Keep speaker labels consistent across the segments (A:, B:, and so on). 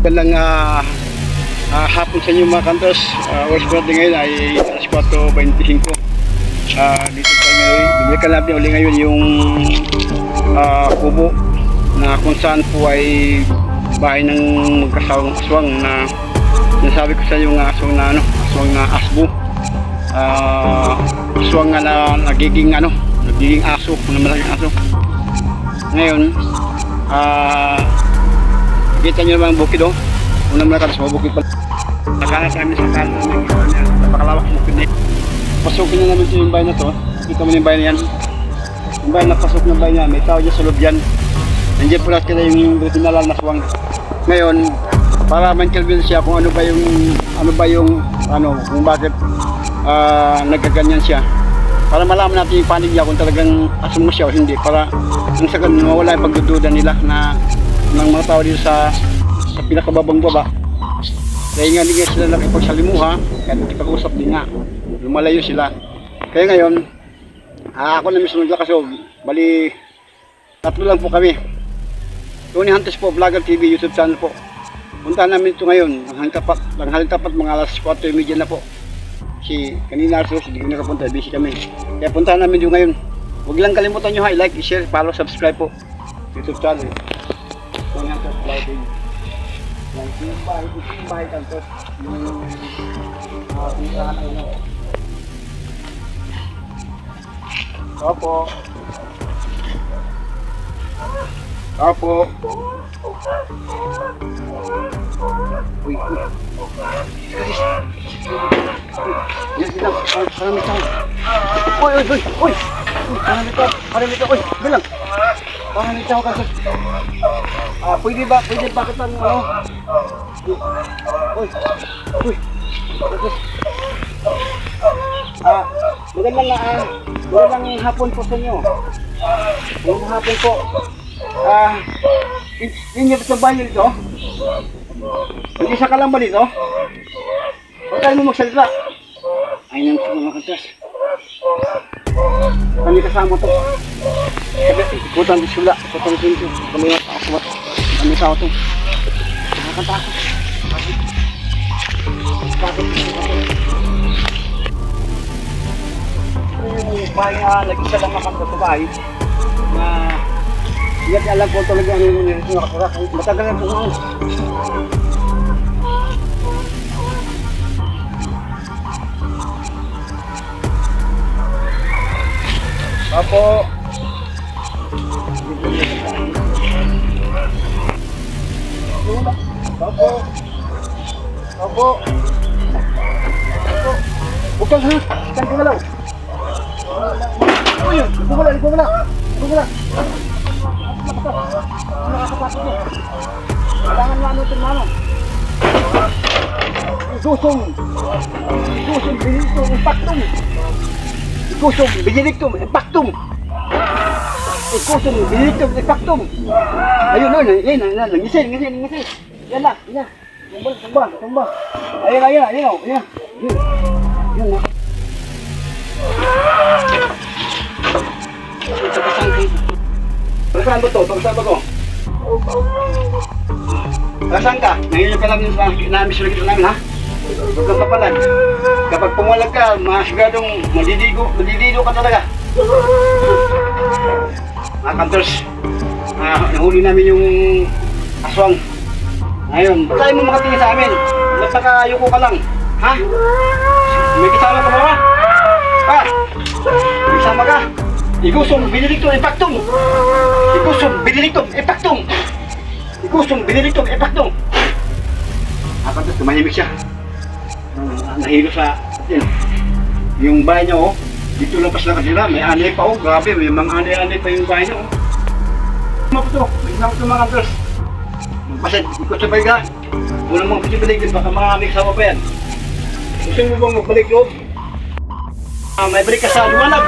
A: Walang hapon sa inyo mga kantos. Oras ko natin ngayon ay alas 4:25. Dito tayo ngayon. Bibalikan natin uli ngayon yung kubo na kung saan po ay bahay ng magkasawang aswang na sinasabi ko sa inyo nga aswang na aswang na asbo. Aswang nga na nagiging aso, na malaking aso. Ngayon, kita nyo naman ang bukid oh. Unang muna sa bukid pa. Nakahanap namin sa kanan ng napakalawak ng bukid na yun. Pasukin na namin yung bahay na to. Kita mo yung bahay na yan. Yung bahay na pasok ng bahay niya, may tao dyan sa loob yan. Nandiyan po natin yung original na aswang. Ngayon, para man-calvin siya kung kung bakit nagkaganyan siya. Para malaman natin yung panig niya kung talagang aswang mo siya o hindi. Para nang sa ganun, mawala yung pagdududa nila ng mga tao dito sa pinakababang baba. Kaya nga hindi sila nakipagsalimuha, kaya nakipag-usap din nga. Lumalayo sila. Kaya ngayon, ako na mismo naglakas bali, 3 lang po kami. Tony Hunters po, Vlogger TV, YouTube channel po. Puntahan namin ito ngayon, langhaling tapat mga alas 4:30 na po. Kanina alas 2, hindi ko nakapunta, busy kami. Kaya puntahan namin ito ngayon. Huwag lang kalimutan nyo i-like, i-share, follow, subscribe po. YouTube channel. Tony Hunters Vlogger TV. Yung bahay kantos. Yung pintahan na yun. Opo. Uy. Yan sila. Parang tao. Uy. Parang tao. Uy, bilang. Parang tao kantos. Pwede ba kita Uy. Magandang hapon po sa inyo. Magandang hapon po. Hindi ba sa banyo dito? Hindi sa kalang ba dito? Huwag tayo mo magsalita. Ay nang sa mga kantas. Kami kasama to. Ikutan di sila. Ikutan di sila. Kami tao to. Nakakanta ako. Yung bahay na nag-isa lang naman sa bahay na hindi alam ko talaga ano yung nakasara. Matagal na ito ngayon. Apo. Bukan ha? Ikan kagalaw. Uy, gumala. Nakakapasok mo. Kailangan mo ito mano. Igusong biniliktum impactum. Ayun, ngising. Yan na. Tumba. Ayun. Yun na. Saan ba to? Saan ka? Nangyayang ka namin sa kita namin ha? Huwag kang kapalan. Kapag pumalag ka, masigadong madidigo ka talaga. Mga kantors, nahuli namin yung aswang. Ngayon, ba't tayo mo makatingin sa amin? Nagpakayuko ka lang. Ha? May kasama ka ba? Ha? May kasama ka? Igusong biniliktum impactum. Akantos, tumahimik siya. Nahilo sa yung bahay niya oh. Dito lang pas lang kanila. May anay pa oh. Grabe, may mga anay pa yung bahay niya oh. Tignan ko ito mga kantos. Magpasid, ikot sa bayga. Unang mga pisipiligid, baka mga kasama pa yan. Gusto mo bang magbalik loob? May balik ka sa luwanag.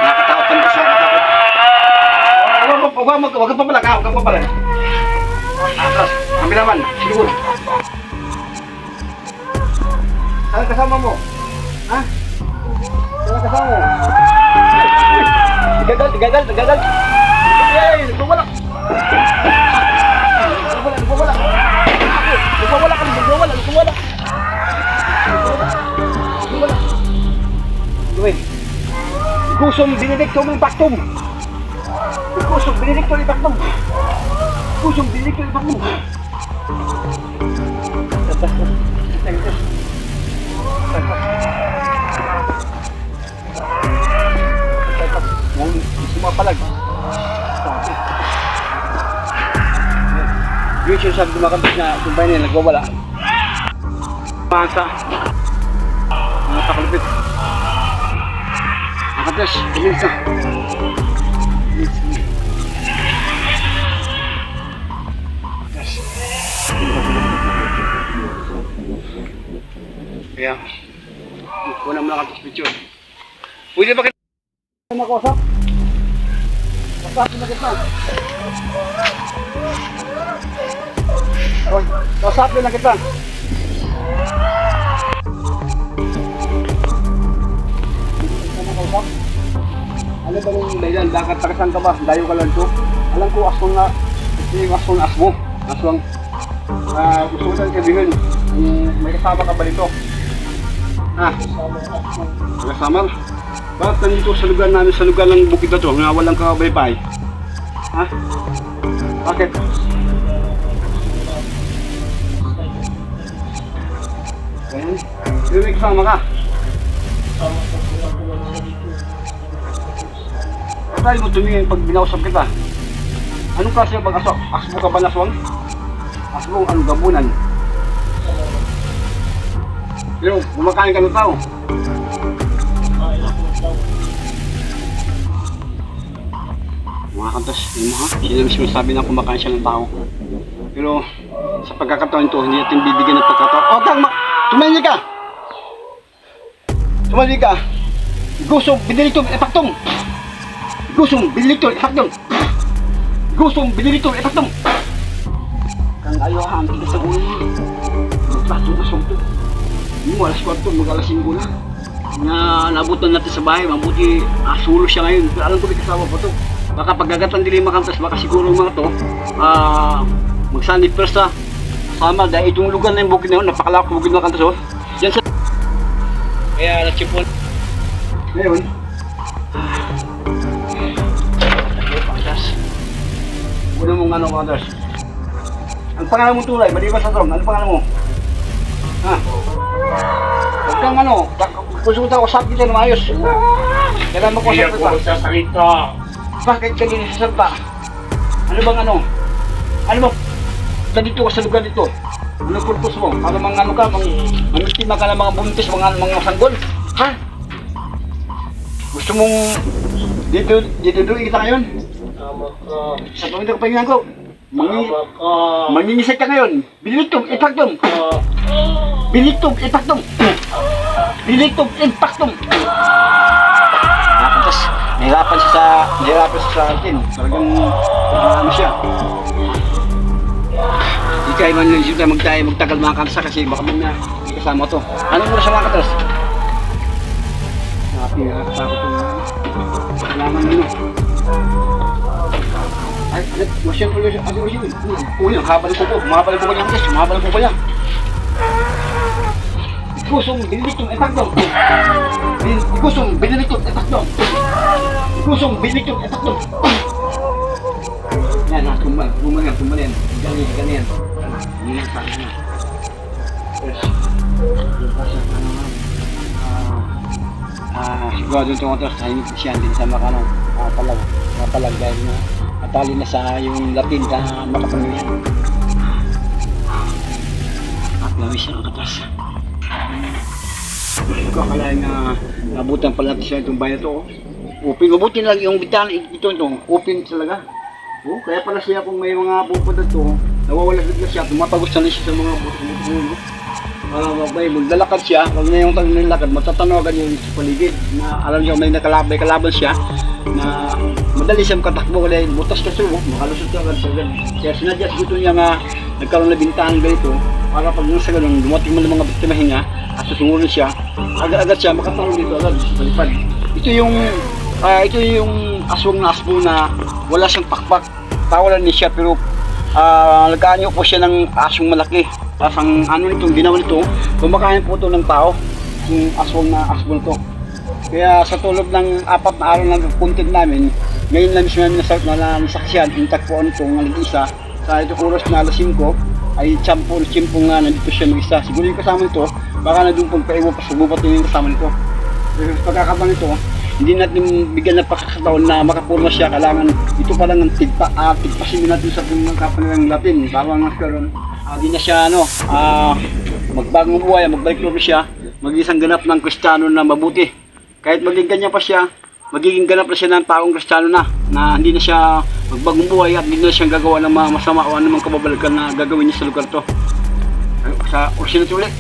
A: Nakatakot ka sa Huwag kang papalag. Atras, kami naman, siguro. Saan kasama mo? Ha? Saan kasama mo? Gagal. Ay, nagwawala. Nagwawala. Gawin. Gusong Benedicto Impactum. Gusong Benedicto Impactum. Sumapalag. Yung sinasabi kumakabit na itong bayan nila nagwawala. Masa. Mga pakalupit. Nakatres, bilis na. Kaya, una mo lang ang picture. Pwede ba kita makosap? Kasapin na kita. Kasapin na kita. Ano ba nung dahilan? Dagat takasan ka ba? Dayo ka lang ito? Alam ko, aswang nga. Kasi yung aswang asmo. Aswang. Gusto ko saan sabihin. May kasama ka ba dito? Ha? Kasama? Bakit nandito sa lugar namin, sa lugar ng bukid na ito, nga walang kabaypay? Ha? Bakit? Ayan. Yung may kasama ka? Tayo mo tumingin pag binausap kita. Anong klase yung pag-asok? Asmo ka ba na aswang? Asmo anong gabunan? Pero kumakain ka ng tao. Mga kantas, yun ha? Sila mismo sabi na kumakain siya ng tao. Pero sa pagkakataon ito, hindi natin bibigyan ng pagkataon. O tang, tumahimik ka! Tumahimik ka! Gusto, binilitong, epaktom! Gusong binilitong, epaktom! Gusong binilitong, epaktom! Kang ayaw ha, ang tigas sa ulo mo. Magplato na song to. Yung alas 4, mag-alas 5 na. Nabutan natin sa bahay, mabuti asulo siya ngayon. Pero alam ko may kasama pa to. Baka pagagatan din yung makantas, baka siguro mga to magsanib first sa sama dahil itong lugar na yung bukid na yun, napakalawak bukid ng makantas. Yan sa kaya natsipon ngayon una mong ano makantas. Ang pangalan mo tulay, maliban sa drum, ano pangalan mo? Ha? Huwag kang ano, gusto ko usap kita na maayos. Kailan mo ko usap kita?
B: Iya, sa salita.
A: Bakit ka din sa salita? Ano bang ano? Ano mo? Dito ka sa lugar dito. Ano purpose mo? Para mga ano ka, mamistima ka ng mga buntis, mga sanggol? Ha? Gusto mong dito kita ngayon?
B: Tama ka.
A: Sa pamilya ka pahingan ko.
B: Tama ka.
A: Mangingisay ka ngayon. Binilitong, ipagtong. Binilitong, ipagtong. Binilitong, ipagtong. Tapos, nahirapan siya sa akin. Talagang, ano siya. Di kayo man yung siyempre magtagal mga kansa kasi baka man na kasama to. Anong oras sa mga katras? Nakakatakot yung kailangan nyo. Ay, masyang ko yun. Ano yun? Unang, habal ko po. Mahaba ng kuko niya katras. Mahaba ng kuko niya. Gusong binilitong etakdong. Gusong binilitong etakdong. Gusong binilitong etakdong. Yan, tumbal yan. Ganyan. Yan sa akin na. Yes. Yung pasok na naman. Siguro doon tungkol tahimik siya din sa makanong mapalag dahil na atali na sa yung Latin na makapamilyan. At lawis siya ang katas. Hindi ko akalain na nabutan pala natin siya itong bayan ito. Open, mabuti na lang yung bitana ito open talaga. Kaya pala siya kung may mga pupunta ito, nawawala na siya, tumatagot na siya sa mga buto-buto. Maglalakad siya, wag na yung taglilakad, matatanawagan yung sa paligid. Na alam niyo may kalaban siya na madali siya makatakbo kasi butas kasi makalusot siya agad sa ganun. Kaya sinadya gusto niya nga nagkaroon na bintahan ganito para pag nasa ganun, dumating mo ng mga biktimahin niya at susungurin siya, agad-agad siya makatulong dito agad sa palipad. Ito yung Ito yung aswang na asbo na wala siyang pakpak. Tawalan niya siya pero nagkaanyo po siya ng aswang malaki. Tapos ang ano nito, ginawa nito, kumakain po ito ng tao. Yung aswang na asbo nito. Kaya sa tulog ng 4 na araw ng content namin, ngayon lang mismo namin nasaksiyan, intagpuan itong nag-isa. Sa itong oras na alas 5, ay tiyempo nga nandito siya mag-isa. Siguro yung kasama nito, baka na doon pagpaiwa pa sububat yung kasama nito. Pero sa pagkakabang ito, hindi natin bigyan ng pagkakataon na makapurma siya. Kailangan ito pa lang ang tigpasin natin sa kapanilang Latin. Bawang mas karon, hindi na siya magbagong buhay, magbalik loob siya, mag-isang ganap ng Kristiyano na mabuti. Kahit maging ganyan pa siya, magiging ganap na siya ng taong Kristiyano na hindi na siya magbagong buhay at hindi na siya gagawa ng mga masama o anumang kababalagan na gagawin niya sa lugar to. Sa original ulit.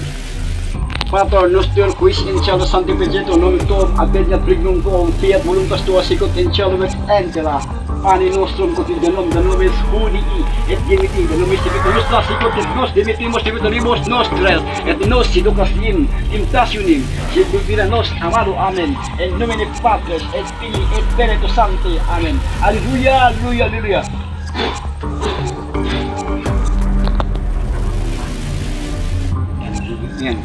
A: Pater noster quis in cielo sanctificetur nomen tuum adveniat regnum tuum fiat voluntas tua sicut in cielo et in terra. Pane nostrum quotidianum da nobis hodii et dimitti da nobis dimitti nostra sicut et nos dimittimus dimittibus nostres et nos seducas in temptationem sed dubira nos amado. Amen. In nomine Patris et Filii et Spiritus Sancti. Amen. Alleluia, alleluia, alleluia. Yan.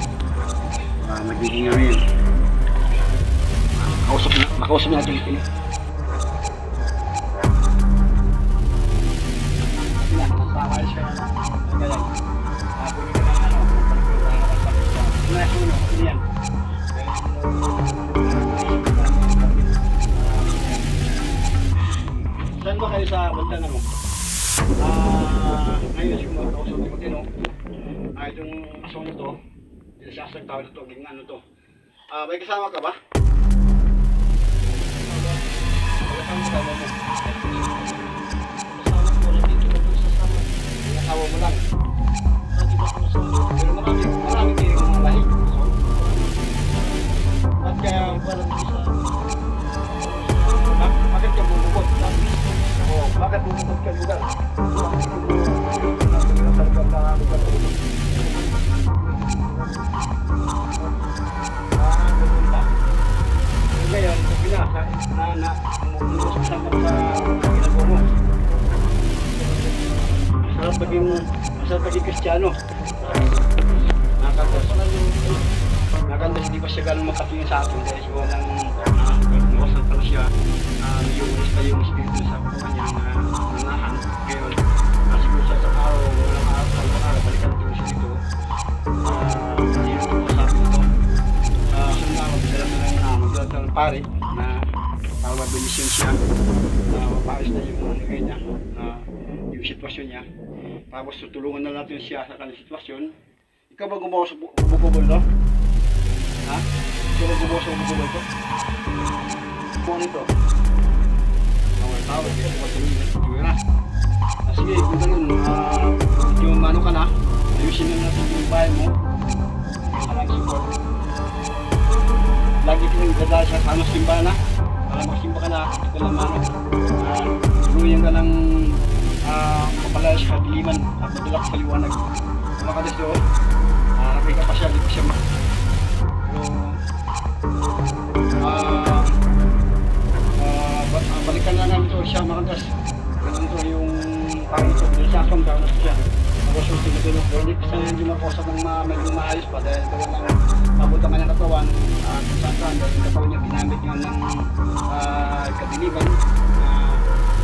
A: Magiging ano yun. Makausap na natin ito. Saan ba kayo sa banda na mo? Ngayon yung makausap ko din, itong asong na to, sinasasag tao na to, ganyan ano to. May kasama ka ba? Kasama ka ba mo? Kasama mo lang. Pero marami kayo mga lahi. At kaya parang bakit ka bumubot? Bakit bumubot ka lugar? Ngayon, umusap sa ginagawa mo. Masarap maging Kristiyano. Nakandas, hindi pa siya ganun makatingin sa atin dahil siya walang iwasan pala siya. Medyo ulis pa yung espiritu sa katawan niya na nanahan. Ngayon, siguro sa araw, walang araw, balikan ito siya dito. Hindi ito po sabi nito. Magdala ng pare na mabenisyon siya na mapaayos na yung nagay niya, yung sitwasyon niya. Tapos tutulungan na natin siya sa kanyang sitwasyon. Ikaw ba gumawa sa bububol to? Ha? Ikaw ba gumawa sa bububol to? Kung ano ito? Ang tawag, ito ba sabihin na? Sige, kung ganun, yung mano ka na, ayusin na natin yung bahay mo. Alang support. Lagi kong dadala siya sa simbahan na. Para makasimba ka na, ito lang mano. Tuluyan ka ng mapalaya sa kadiliman at madulak sa liwanag. Makadas doon, nakay ka pa siya, dito siya balikan na namin ito siya makadas. Ganun ito yung parang ito, binasasong daw na siya. Tapos yung tinutulog ko, hindi kasi hindi makausap ng medyo maayos pa dahil ito lang mabuta man ang katawan kung saan dahil yung katawan niya ginamit niya ng kadiliman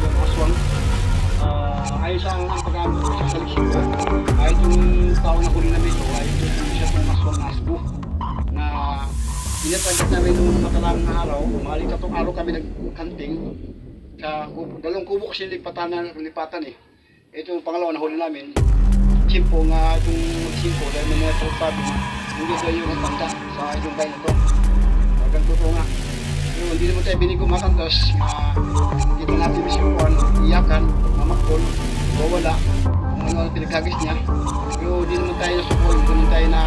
A: yung aswang. Ayos ang pag-amit ko sa salisip ko. Itong taon na huli namin ito ay ito siya itong aswang na asbo na inatagit namin noong matalang na araw. Mga ikatong araw kami nagkanting sa dalawang kubo kasi lipatan eh. Ito yung pangalawa na huli namin. Simpo nga itong simpo dahil may network sabi na hindi daw yung tanda sa itong bayan na ito. Hanggang totoo nga. Pero hindi naman tayo binigo makantos na dito natin misyon iyakan, mamakol, wala kung ano ang pinaghagis niya. Pero hindi naman tayo nasupol, hindi naman tayo na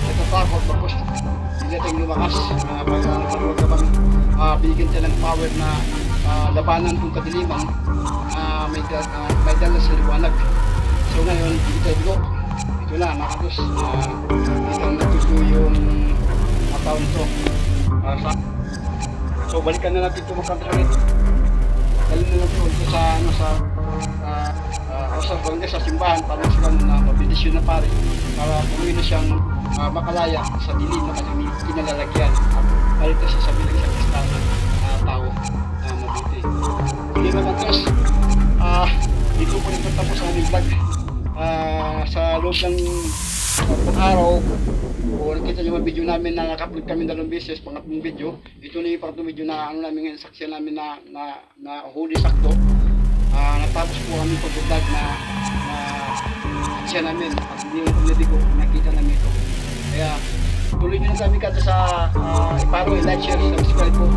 A: natatakot bakos hindi natin lumakas pagkabang binigyan tayo ng power na labanan kung kadiliman may dala sa liwanag. So ngayon, hindi tayo bigo. Ito na, makatos dito natuto yung taon ito So balikan na natin ito magkanta ulit. Galing na natin ulit sa ano sa barangay, sa simbahan para sila na mabindisyon na pare para tuloy na siyang makalaya sa dilim na kanyang kinalalagyan at palito siya sa bilang isang kristano na tao na mabuti. Hindi mga Diyos, dito po rin tapos ang aming vlog. Sa loob ng araw o nakita nyo yung video namin na naka-upload kami 2 beses, pangatlong video. Ito na yung pangatlong video na ano namin ngayon, saksyan namin na huli sakto. Natapos po kami pag-vlog na saksyan namin at hindi yung community ko, nakita namin ito. Kaya tuloy nyo lang kami kada sa i-follow, i-like, share, subscribe po.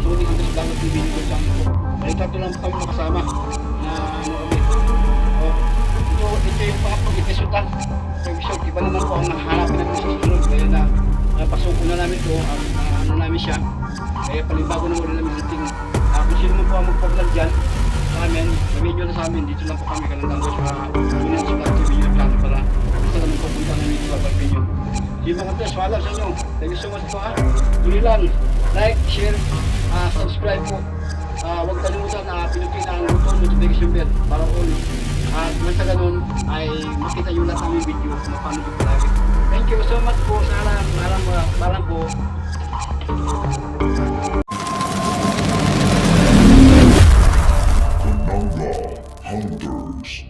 A: Sulit ang dapat yung video ko sa amin po. Balik tato lang kami makasama na ano kami. Ito yung pang-episode lang. Episode, iba naman po ang nakahanapin namin sa susunod. Kaya na napasuko na namin ito at ano namin siya. Kaya palibago na muli namin hunting. Kung sino man po ang magpa-vlog dyan sa amin, video na sa amin, dito lang po kami kalandang ko sa Union sa Vlog TV yung plano para sa namin pupunta namin ito sa video. Sige mga tres, paalam sa inyo. Thank you so much po ha. Tuloy lang, like, share, subscribe po. Huwag kalimutan na pinutin ang button notification bell para all. At sa ganun ay makita yung lahat ng video na paano yung palagi. Thank you so much po. Malam po.
C: Hunters.